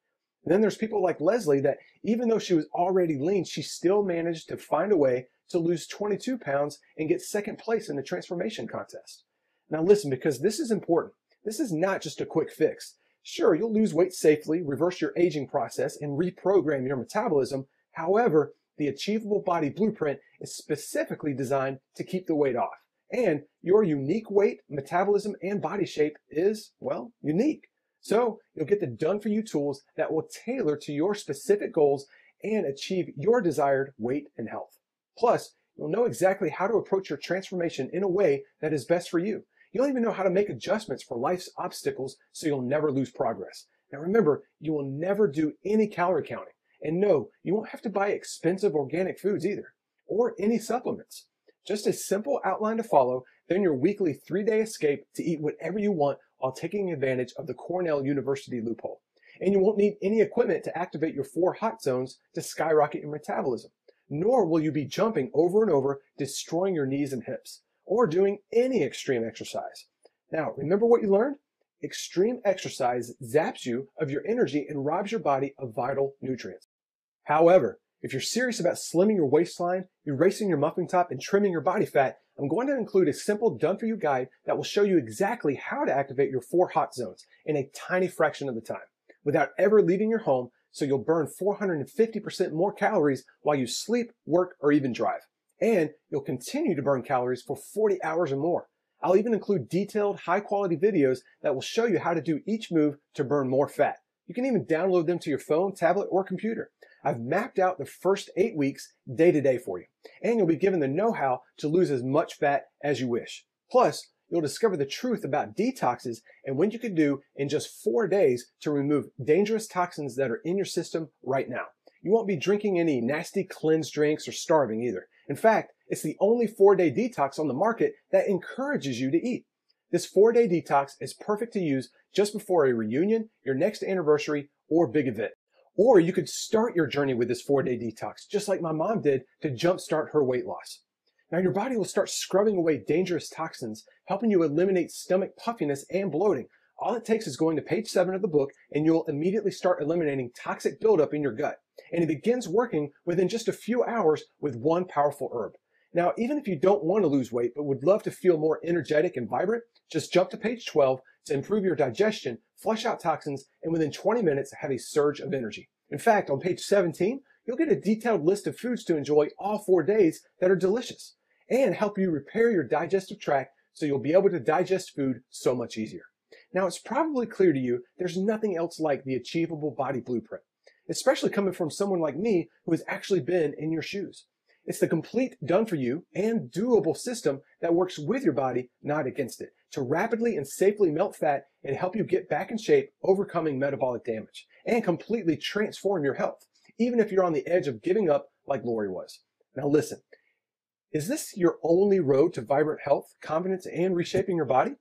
And then there's people like Leslie that even though she was already lean, she still managed to find a way to lose 22 pounds and get second place in the transformation contest. Now listen, because this is important. This is not just a quick fix. Sure, you'll lose weight safely, reverse your aging process, and reprogram your metabolism. However, the Achievable Body Blueprint is specifically designed to keep the weight off. And your unique weight, metabolism, and body shape is, well, unique. So you'll get the done-for-you tools that will tailor to your specific goals and achieve your desired weight and health. Plus, you'll know exactly how to approach your transformation in a way that is best for you. You'll even know how to make adjustments for life's obstacles so you'll never lose progress. Now remember, you will never do any calorie counting. And no, you won't have to buy expensive organic foods either, or any supplements. Just a simple outline to follow, then your weekly 3-day escape to eat whatever you want while taking advantage of the Cornell University loophole. And you won't need any equipment to activate your 4 hot zones to skyrocket your metabolism. Nor will you be jumping over and over, destroying your knees and hips, or doing any extreme exercise. Now, remember what you learned? Extreme exercise zaps you of your energy and robs your body of vital nutrients. However, if you're serious about slimming your waistline, erasing your muffin top, and trimming your body fat, I'm going to include a simple done-for-you guide that will show you exactly how to activate your 4 hot zones in a tiny fraction of the time, without ever leaving your home, so you'll burn 450% more calories while you sleep, work, or even drive. And you'll continue to burn calories for 40 hours or more. I'll even include detailed, high-quality videos that will show you how to do each move to burn more fat. You can even download them to your phone, tablet, or computer. I've mapped out the first 8 weeks day to day for you, and you'll be given the know-how to lose as much fat as you wish. Plus, you'll discover the truth about detoxes and what you can do in just 4 days to remove dangerous toxins that are in your system right now. You won't be drinking any nasty cleanse drinks or starving either. In fact, it's the only 4-day detox on the market that encourages you to eat. This 4-day detox is perfect to use just before a reunion, your next anniversary, or big event. Or you could start your journey with this 4-day detox, just like my mom did to jumpstart her weight loss. Now your body will start scrubbing away dangerous toxins, helping you eliminate stomach puffiness and bloating. All it takes is going to page 7 of the book, and you'll immediately start eliminating toxic buildup in your gut. And it begins working within just a few hours with one powerful herb. Now, even if you don't want to lose weight, but would love to feel more energetic and vibrant, just jump to page 12 to improve your digestion, flush out toxins, and within 20 minutes have a surge of energy. In fact, on page 17, you'll get a detailed list of foods to enjoy all 4 days that are delicious and help you repair your digestive tract so you'll be able to digest food so much easier. Now, it's probably clear to you there's nothing else like the Achievable Body Blueprint, especially coming from someone like me who has actually been in your shoes. It's the complete done-for-you and doable system that works with your body, not against it, to rapidly and safely melt fat and help you get back in shape, overcoming metabolic damage, and completely transform your health, even if you're on the edge of giving up like Lori was. Now listen, is this your only road to vibrant health, confidence, and reshaping your body?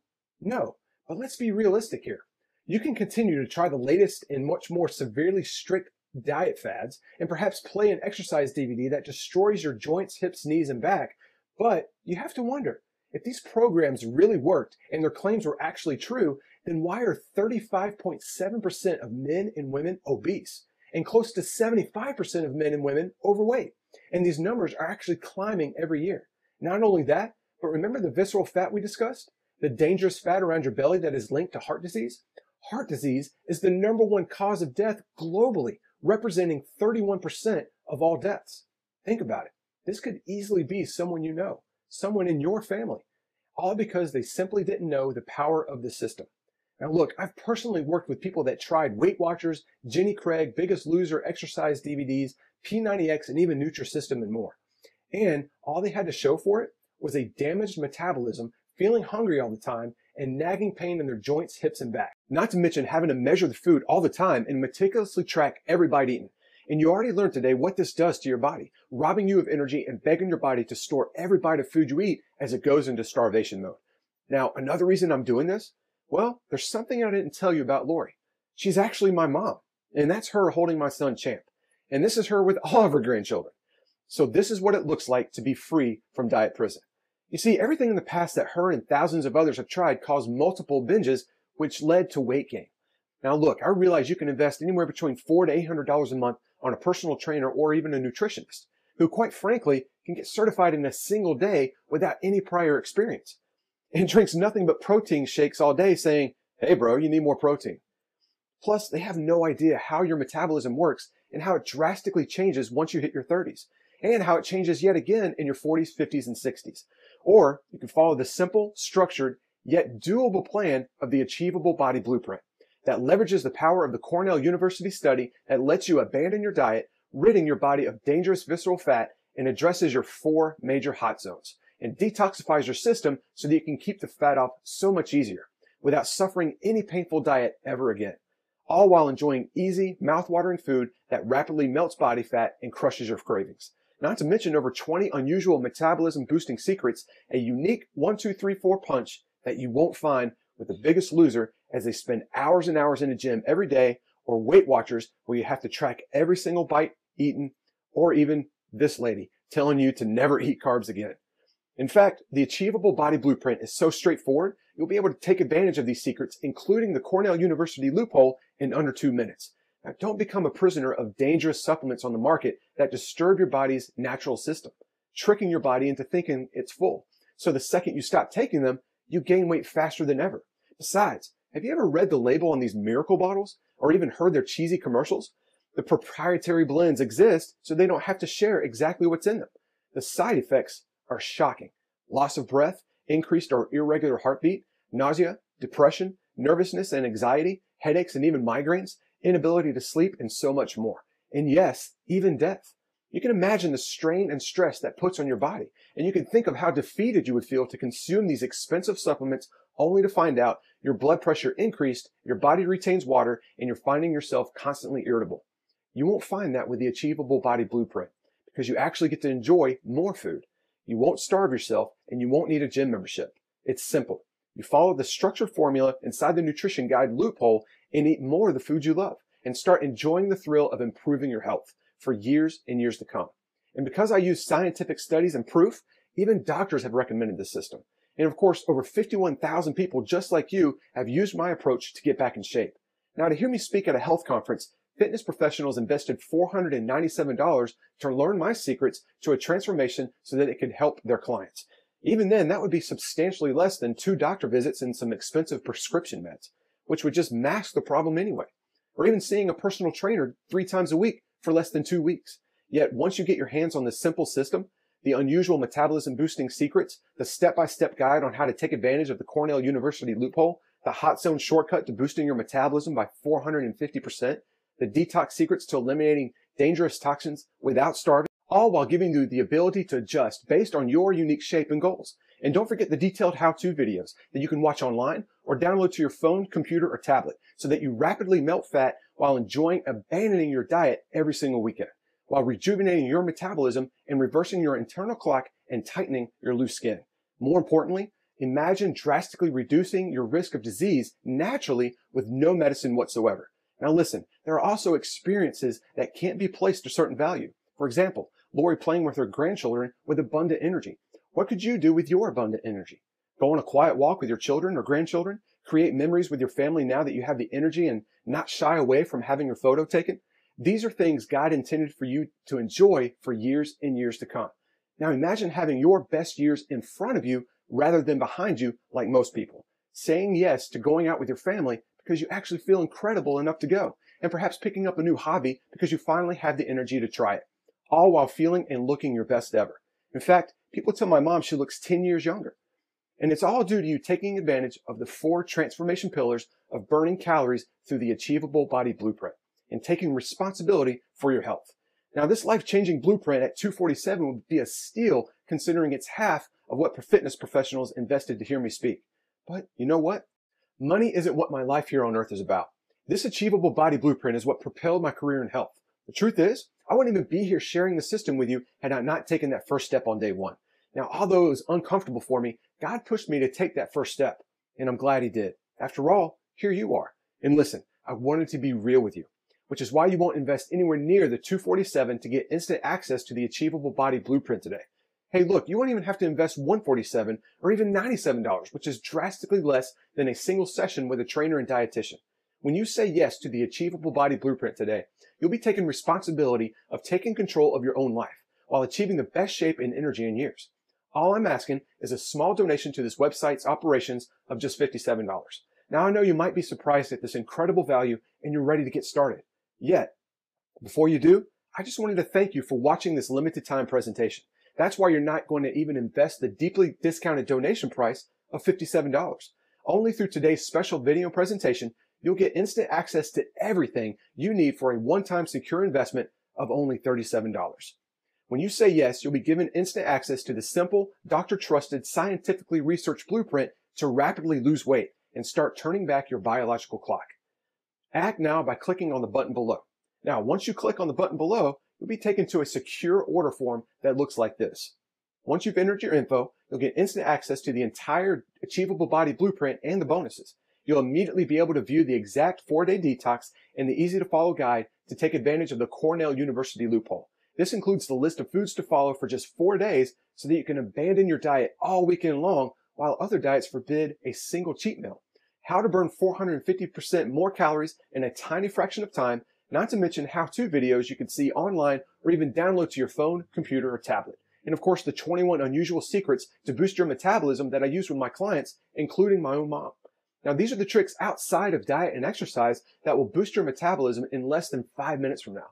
No, but let's be realistic here. You can continue to try the latest and much more severely strict diet fads, and perhaps play an exercise DVD that destroys your joints, hips, knees, and back. But you have to wonder, if these programs really worked and their claims were actually true, then why are 35.7% of men and women obese and close to 75% of men and women overweight? And these numbers are actually climbing every year. Not only that, but remember the visceral fat we discussed? The dangerous fat around your belly that is linked to heart disease? Heart disease is the #1 cause of death globally, representing 31% of all deaths. Think about it. This could easily be someone you know, someone in your family, all because they simply didn't know the power of the system. Now look, I've personally worked with people that tried Weight Watchers, Jenny Craig, Biggest Loser exercise DVDs, P90X, and even Nutrisystem and more. And all they had to show for it was a damaged metabolism, feeling hungry all the time, and nagging pain in their joints, hips, and back. Not to mention having to measure the food all the time and meticulously track every bite eaten. And you already learned today what this does to your body, robbing you of energy and begging your body to store every bite of food you eat as it goes into starvation mode. Now, another reason I'm doing this, well, there's something I didn't tell you about Lori. She's actually my mom, and that's her holding my son Champ. And this is her with all of her grandchildren. So this is what it looks like to be free from diet prison. You see, everything in the past that her and thousands of others have tried caused multiple binges, which led to weight gain. Now look, I realize you can invest anywhere between $400 to $800 a month on a personal trainer or even a nutritionist, who quite frankly can get certified in a single day without any prior experience, and drinks nothing but protein shakes all day saying, hey bro, you need more protein. Plus, they have no idea how your metabolism works and how it drastically changes once you hit your 30s, and how it changes yet again in your 40s, 50s, and 60s. Or you can follow the simple, structured, yet doable plan of the Achievable Body Blueprint that leverages the power of the Cornell University study that lets you abandon your diet, ridding your body of dangerous visceral fat, and addresses your 4 major hot zones, and detoxifies your system so that you can keep the fat off so much easier without suffering any painful diet ever again, all while enjoying easy, mouth-watering food that rapidly melts body fat and crushes your cravings. Not to mention over 20 unusual metabolism-boosting secrets, a unique 1, 2, 3, 4 punch that you won't find with the Biggest Loser, as they spend hours and hours in the gym every day, or Weight Watchers, where you have to track every single bite eaten, or even this lady telling you to never eat carbs again. In fact, the Achievable Body Blueprint is so straightforward, you'll be able to take advantage of these secrets, including the Cornell University loophole, in under 2 minutes. Now, don't become a prisoner of dangerous supplements on the market that disturb your body's natural system, tricking your body into thinking it's full. So the second you stop taking them, you gain weight faster than ever. Besides, have you ever read the label on these miracle bottles or even heard their cheesy commercials? The proprietary blends exist so they don't have to share exactly what's in them. The side effects are shocking. Loss of breath, increased or irregular heartbeat, nausea, depression, nervousness and anxiety, headaches and even migraines, inability to sleep, and so much more. And yes, even death. You can imagine the strain and stress that puts on your body, and you can think of how defeated you would feel to consume these expensive supplements only to find out your blood pressure increased, your body retains water, and you're finding yourself constantly irritable. You won't find that with the Achievable Body Blueprint, because you actually get to enjoy more food. You won't starve yourself, and you won't need a gym membership. It's simple. You follow the structured formula inside the nutrition guide loophole and eat more of the food you love, and start enjoying the thrill of improving your health for years and years to come. And because I use scientific studies and proof, even doctors have recommended this system. And of course, over 51,000 people just like you have used my approach to get back in shape. Now, to hear me speak at a health conference, fitness professionals invested $497 to learn my secrets to a transformation so that it could help their clients. Even then, that would be substantially less than 2 doctor visits and some expensive prescription meds, which would just mask the problem anyway. Or even seeing a personal trainer 3 times a week for less than 2 weeks. Yet once you get your hands on this simple system, the unusual metabolism boosting secrets, the step-by-step guide on how to take advantage of the Cornell University loophole, the hot zone shortcut to boosting your metabolism by 450%, the detox secrets to eliminating dangerous toxins without starving, all while giving you the ability to adjust based on your unique shape and goals. And don't forget the detailed how-to videos that you can watch online or download to your phone, computer, or tablet so that you rapidly melt fat while enjoying abandoning your diet every single weekend, while rejuvenating your metabolism and reversing your internal clock and tightening your loose skin. More importantly, imagine drastically reducing your risk of disease naturally with no medicine whatsoever. Now listen, there are also experiences that can't be placed a certain value. For example, Lori playing with her grandchildren with abundant energy. What could you do with your abundant energy? Go on a quiet walk with your children or grandchildren? Create memories with your family now that you have the energy and not shy away from having your photo taken? These are things God intended for you to enjoy for years and years to come. Now imagine having your best years in front of you rather than behind you like most people. Saying yes to going out with your family because you actually feel incredible enough to go, and perhaps picking up a new hobby because you finally have the energy to try it, all while feeling and looking your best ever. In fact, people tell my mom she looks 10 years younger. And it's all due to you taking advantage of the 4 transformation pillars of burning calories through the Achievable Body Blueprint and taking responsibility for your health. Now, this life-changing blueprint at $247 would be a steal considering it's half of what fitness professionals invested to hear me speak. But you know what? Money isn't what my life here on earth is about. This Achievable Body Blueprint is what propelled my career in health. The truth is, I wouldn't even be here sharing the system with you had I not taken that first step on day 1. Now, although it was uncomfortable for me, God pushed me to take that first step, and I'm glad he did. After all, here you are. And listen, I wanted to be real with you. which is why you won't invest anywhere near the $247 to get instant access to the Achievable Body Blueprint today. Hey, look, you won't even have to invest $147 or even $97, which is drastically less than a single session with a trainer and dietitian. When you say yes to the Achievable Body Blueprint today, you'll be taking responsibility of taking control of your own life while achieving the best shape and energy in years. All I'm asking is a small donation to this website's operations of just $57. Now, I know you might be surprised at this incredible value and you're ready to get started. Yet, before you do, I just wanted to thank you for watching this limited time presentation. That's why you're not going to even invest the deeply discounted donation price of $57. Only through today's special video presentation, you'll get instant access to everything you need for a one-time secure investment of only $37. When you say yes, you'll be given instant access to the simple, doctor-trusted, scientifically researched blueprint to rapidly lose weight and start turning back your biological clock. Act now by clicking on the button below. Now, once you click on the button below, you'll be taken to a secure order form that looks like this. Once you've entered your info, you'll get instant access to the entire Achievable Body Blueprint and the bonuses. You'll immediately be able to view the exact 4-day detox and the easy-to-follow guide to take advantage of the Cornell University loophole. This includes the list of foods to follow for just 4 days so that you can abandon your diet all weekend long while other diets forbid a single cheat meal. How to burn 450% more calories in a tiny fraction of time, not to mention how-to videos you can see online or even download to your phone, computer, or tablet. And of course, the 21 unusual secrets to boost your metabolism that I use with my clients, including my own mom. Now, these are the tricks outside of diet and exercise that will boost your metabolism in less than 5 minutes from now,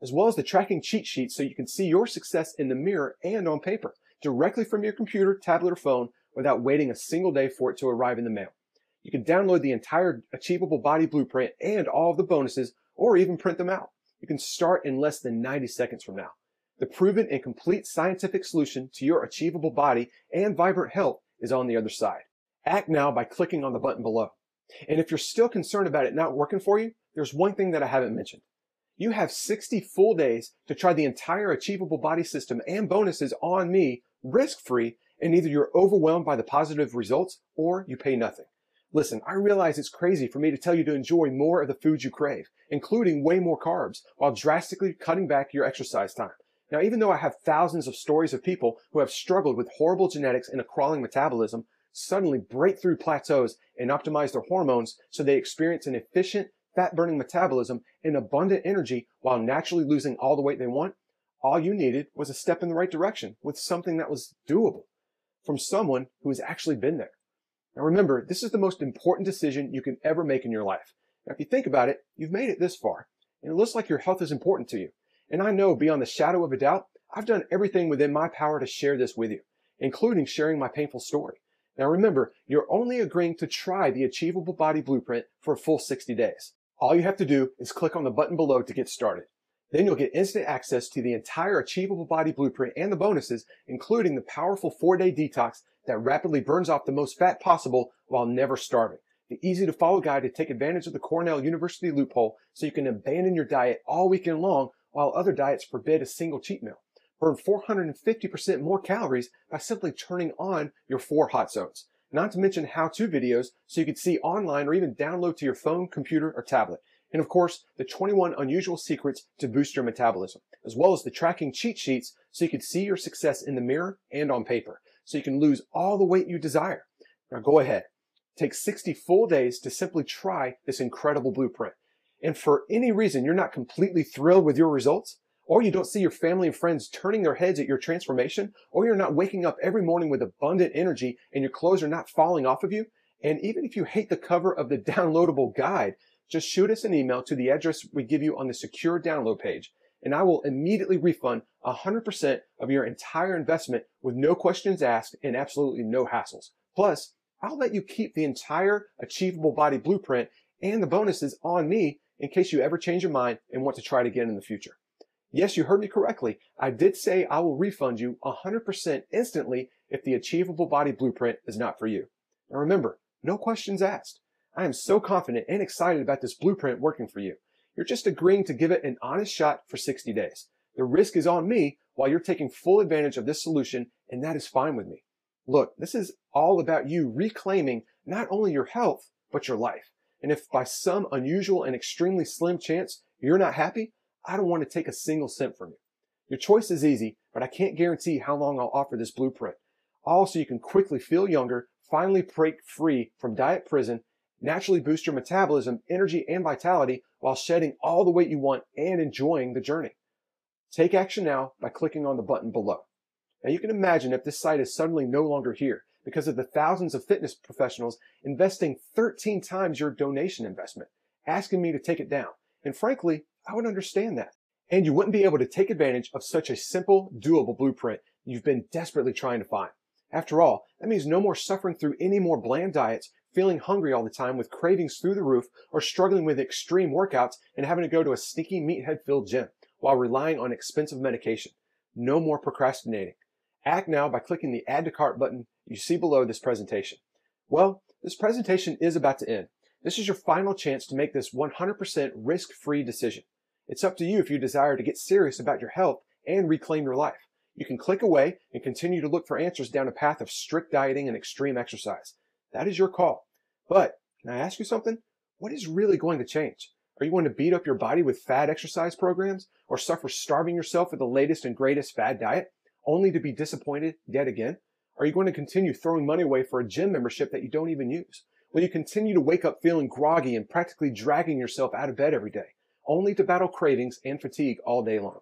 as well as the tracking cheat sheet so you can see your success in the mirror and on paper, directly from your computer, tablet, or phone without waiting a single day for it to arrive in the mail. You can download the entire Achievable Body Blueprint and all of the bonuses, or even print them out. You can start in less than 90 seconds from now. The proven and complete scientific solution to your achievable body and vibrant health is on the other side. Act now by clicking on the button below. And if you're still concerned about it not working for you, there's one thing that I haven't mentioned. You have 60 full days to try the entire Achievable Body system and bonuses on me, risk-free, and either you're overwhelmed by the positive results or you pay nothing. Listen, I realize it's crazy for me to tell you to enjoy more of the foods you crave, including way more carbs, while drastically cutting back your exercise time. Now, even though I have thousands of stories of people who have struggled with horrible genetics and a crawling metabolism, suddenly break through plateaus and optimize their hormones so they experience an efficient, fat-burning metabolism and abundant energy while naturally losing all the weight they want, all you needed was a step in the right direction with something that was doable from someone who has actually been there. Now remember, this is the most important decision you can ever make in your life. Now, if you think about it, you've made it this far, and it looks like your health is important to you. And I know beyond the shadow of a doubt, I've done everything within my power to share this with you, including sharing my painful story. Now remember, you're only agreeing to try the Achievable Body Blueprint for a full 60 days. All you have to do is click on the button below to get started. Then you'll get instant access to the entire Achievable Body Blueprint and the bonuses, including the powerful 4-day detox that rapidly burns off the most fat possible while never starving. The easy-to-follow guide to take advantage of the Cornell University loophole so you can abandon your diet all weekend long while other diets forbid a single cheat meal. Burn 450% more calories by simply turning on your 4 hot zones. Not to mention how-to videos so you can see online or even download to your phone, computer, or tablet. And of course, the 21 unusual secrets to boost your metabolism, as well as the tracking cheat sheets so you can see your success in the mirror and on paper, so you can lose all the weight you desire. Now go ahead. Take 60 full days to simply try this incredible blueprint. And for any reason you're not completely thrilled with your results, or you don't see your family and friends turning their heads at your transformation, or you're not waking up every morning with abundant energy and your clothes are not falling off of you, and even if you hate the cover of the downloadable guide, just shoot us an email to the address we give you on the secure download page, and I will immediately refund 100% of your entire investment with no questions asked and absolutely no hassles. Plus, I'll let you keep the entire Achievable Body Blueprint and the bonuses on me in case you ever change your mind and want to try it again in the future. Yes, you heard me correctly. I did say I will refund you 100% instantly if the Achievable Body Blueprint is not for you. Now remember, no questions asked. I am so confident and excited about this blueprint working for you. You're just agreeing to give it an honest shot for 60 days. The risk is on me while you're taking full advantage of this solution, and that is fine with me. Look, this is all about you reclaiming not only your health, but your life. And if by some unusual and extremely slim chance you're not happy, I don't want to take a single cent from you. Your choice is easy, but I can't guarantee how long I'll offer this blueprint. All so you can quickly feel younger, finally break free from diet prison, naturally boost your metabolism, energy, and vitality while shedding all the weight you want and enjoying the journey. Take action now by clicking on the button below. Now you can imagine if this site is suddenly no longer here because of the thousands of fitness professionals investing 13 times your donation investment, asking me to take it down. And frankly, I would understand that. And you wouldn't be able to take advantage of such a simple, doable blueprint you've been desperately trying to find. After all, that means no more suffering through any more bland diets, feeling hungry all the time with cravings through the roof, or struggling with extreme workouts and having to go to a stinky meathead-filled gym while relying on expensive medication. No more procrastinating. Act now by clicking the Add to Cart button you see below this presentation. Well, this presentation is about to end. This is your final chance to make this 100% risk-free decision. It's up to you if you desire to get serious about your health and reclaim your life. You can click away and continue to look for answers down a path of strict dieting and extreme exercise. That is your call. But can I ask you something? What is really going to change? Are you going to beat up your body with fad exercise programs or suffer starving yourself with the latest and greatest fad diet only to be disappointed yet again? Are you going to continue throwing money away for a gym membership that you don't even use? Will you continue to wake up feeling groggy and practically dragging yourself out of bed every day, only to battle cravings and fatigue all day long?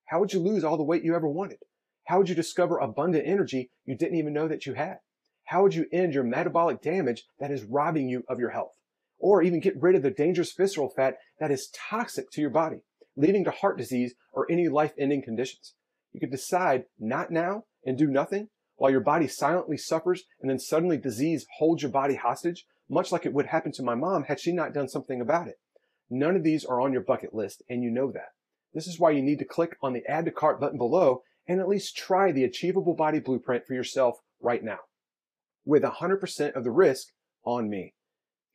How would you lose all the weight you ever wanted? How would you discover abundant energy you didn't even know that you had? How would you end your metabolic damage that is robbing you of your health? Or even get rid of the dangerous visceral fat that is toxic to your body, leading to heart disease or any life-ending conditions? You could decide not now and do nothing while your body silently suffers and then suddenly disease holds your body hostage, much like it would happen to my mom had she not done something about it. None of these are on your bucket list, and you know that. This is why you need to click on the Add to Cart button below and at least try the Achievable Body Blueprint for yourself right now, with 100% of the risk on me.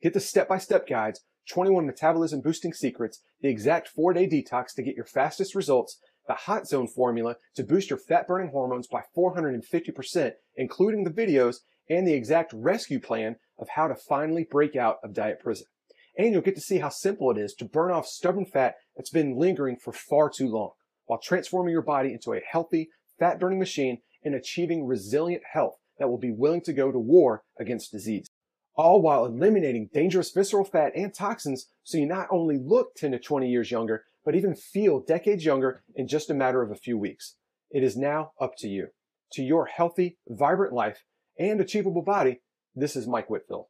Get the step-by-step guides, 21 metabolism boosting secrets, the exact 4-day detox to get your fastest results, the Hot Zone formula to boost your fat-burning hormones by 450%, including the videos, and the exact rescue plan of how to finally break out of diet prison. And you'll get to see how simple it is to burn off stubborn fat that's been lingering for far too long, while transforming your body into a healthy, fat-burning machine and achieving resilient health that will be willing to go to war against disease. All while eliminating dangerous visceral fat and toxins so you not only look 10 to 20 years younger, but even feel decades younger in just a matter of a few weeks. It is now up to you. To your healthy, vibrant life and achievable body, this is Mike Whitfield.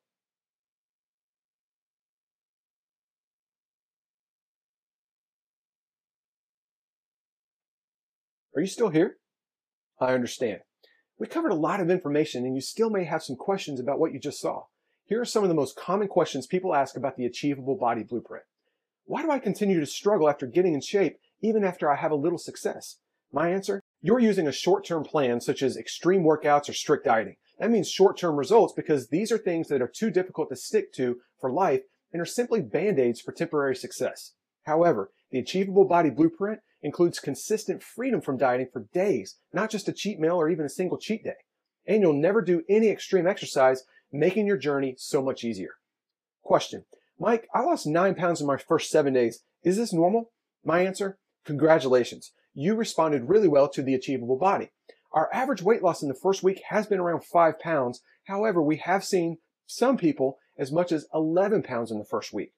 Are you still here? I understand. We covered a lot of information and you still may have some questions about what you just saw. Here are some of the most common questions people ask about the Achievable Body Blueprint. Why do I continue to struggle after getting in shape even after I have a little success? My answer? You're using a short-term plan such as extreme workouts or strict dieting. That means short-term results because these are things that are too difficult to stick to for life and are simply band-aids for temporary success. However, the Achievable Body Blueprint includes consistent freedom from dieting for days, not just a cheat meal or even a single cheat day. And you'll never do any extreme exercise, making your journey so much easier. Question: Mike, I lost 9 pounds in my first 7 days. Is this normal? My answer: congratulations. You responded really well to the Achievable Body. Our average weight loss in the first week has been around 5 pounds. However, we have seen some people as much as 11 pounds in the first week.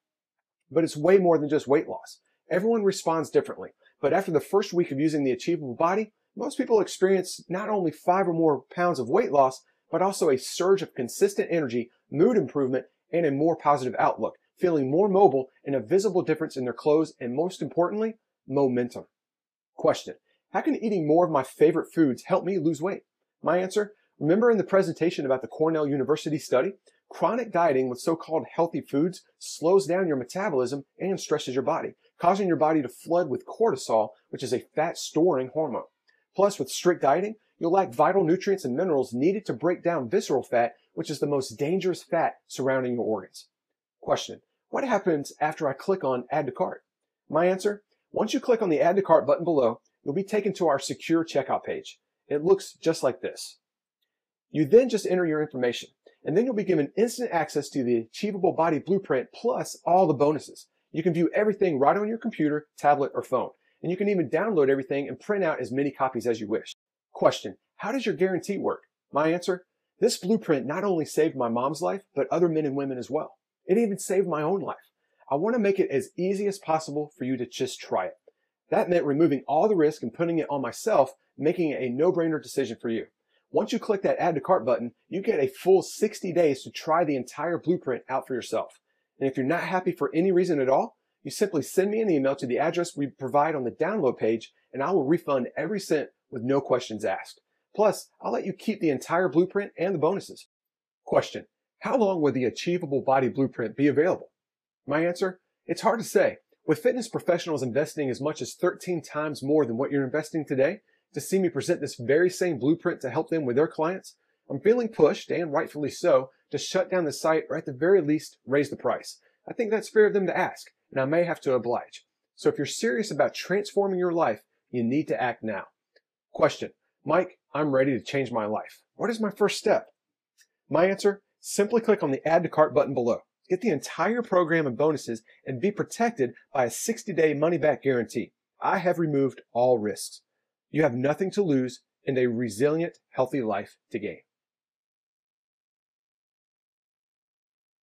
But it's way more than just weight loss. Everyone responds differently. But after the first week of using the Achievable Body, most people experience not only 5 or more pounds of weight loss, but also a surge of consistent energy, mood improvement, and a more positive outlook, feeling more mobile and a visible difference in their clothes, and most importantly, momentum. Question: how can eating more of my favorite foods help me lose weight? My answer: remember in the presentation about the Cornell University study? Chronic dieting with so-called healthy foods slows down your metabolism and stresses your body, causing your body to flood with cortisol, which is a fat-storing hormone. Plus, with strict dieting, you'll lack vital nutrients and minerals needed to break down visceral fat, which is the most dangerous fat surrounding your organs. Question: what happens after I click on Add to Cart? My answer: once you click on the Add to Cart button below, you'll be taken to our secure checkout page. It looks just like this. You then just enter your information. And then you'll be given instant access to the Achievable Body Blueprint plus all the bonuses. You can view everything right on your computer, tablet, or phone. And you can even download everything and print out as many copies as you wish. Question: how does your guarantee work? My answer: this blueprint not only saved my mom's life, but other men and women as well. It even saved my own life. I want to make it as easy as possible for you to just try it. That meant removing all the risk and putting it on myself, making it a no-brainer decision for you. Once you click that add to cart button, you get a full 60 days to try the entire blueprint out for yourself. And if you're not happy for any reason at all, you simply send me an email to the address we provide on the download page, and I will refund every cent with no questions asked. Plus, I'll let you keep the entire blueprint and the bonuses. Question: how long will the Achievable Body Blueprint be available? My answer: it's hard to say. With fitness professionals investing as much as 13 times more than what you're investing today, to see me present this very same blueprint to help them with their clients, I'm feeling pushed, and rightfully so, to shut down the site or at the very least raise the price. I think that's fair of them to ask, and I may have to oblige. So if you're serious about transforming your life, you need to act now. Question: Mike, I'm ready to change my life. What is my first step? My answer: simply click on the add to cart button below. Get the entire program and bonuses and be protected by a 60-day money-back guarantee. I have removed all risks. You have nothing to lose and a resilient, healthy life to gain.